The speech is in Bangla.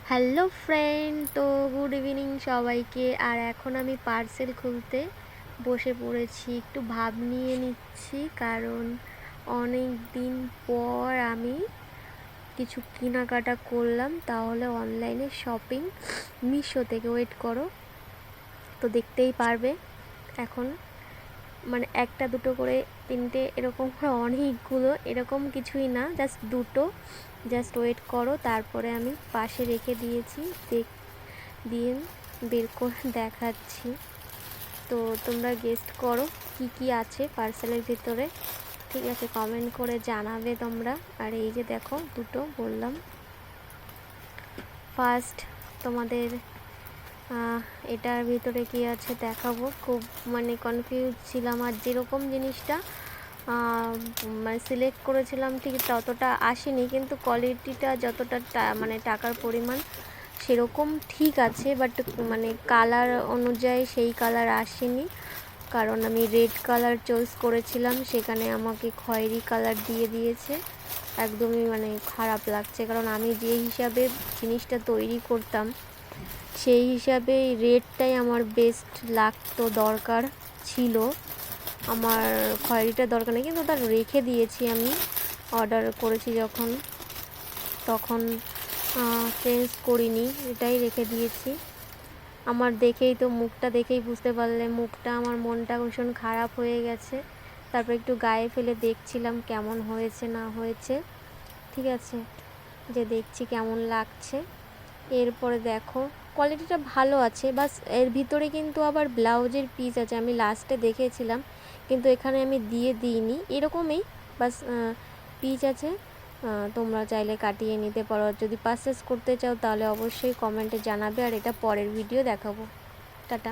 হ্যালো ফ্রেন্ড, তো গুড ইভিনিং সবাইকে। আর এখন আমি পার্সেল খুলতে বসে পড়েছি, একটু ভাব নিয়ে নিচ্ছি, কারণ অনেক দিন পর আমি কিছু কেনাকাটা করলাম। তাহলে অনলাইনে শপিং মিশো থেকে, ওয়েট করো, তো দেখতেই পারবে এখন। মানে একটা দুটো করে তিনটে এরকম করে অনেকগুলো, এরকম কিছুই না, জাস্ট দুটো। জাস্ট ওয়েট করো, তারপরে আমি পাশে রেখে দিয়েছি, দিয়ে বের করে দেখাচ্ছি। তো তোমরা গেস্ট করো কি কি আছে পার্সেলের ভিতরে, ঠিক আছে? কমেন্ট করে জানাবে তোমরা। আর এই যে দেখো, দুটো বললাম। ফার্স্ট তোমাদের এটার ভিতরে কি আছে দেখাবো। খুব মানে কনফিউজ ছিলাম, আর যেরকম জিনিসটা মানে সিলেক্ট করেছিলাম ঠিক ততটা আসেনি, কিন্তু কোয়ালিটিটা যতটা মানে টাকার পরিমাণ সেরকম ঠিক আছে, বাট মানে কালার অনুযায়ী সেই কালার আসেনি। কারণ আমি রেড কালার চয়েস করেছিলাম, সেখানে আমাকে খয়েরি কালার দিয়ে দিয়েছে। একদমই মানে খারাপ লাগছে, কারণ আমি যে হিসাবে জিনিসটা তৈরি করতাম সেই হিসাবে রেডটাই আমার বেস্ট লাগতো, দরকার ছিল। আমার খয়েরিটা দরকার নেই, কিন্তু ওটা রেখে দিয়েছি। আমি অর্ডার করেছি যখন, তখন চেঞ্জ করিনি, এটাই রেখে দিয়েছি। আমার দেখেই তো, মুখটা দেখেই বুঝতে পারলে, মুখটা আমার, মনটা ভীষণ খারাপ হয়ে গেছে। তারপর একটু গায়ে ফেলে দেখছিলাম কেমন হয়েছে না হয়েছে, ঠিক আছে, যে দেখছি কেমন লাগছে। এরপরে দেখো কোয়ালিটিটা ভালো আছে, বাস এর ভিতরে কিন্তু আবার ব্লাউজের পিস আছে, আমি লাস্টে দেখেছিলাম, কিন্তু এখানে আমি দিয়ে দিইনি। এরকমই বাস পিস আছে, তোমরা চাইলে কাটিয়ে নিতে পারো। যদি পারচেস করতে চাও তাহলে অবশ্যই কমেন্টে জানাবে, আর এটা পরের ভিডিও দেখাবো। টাটা।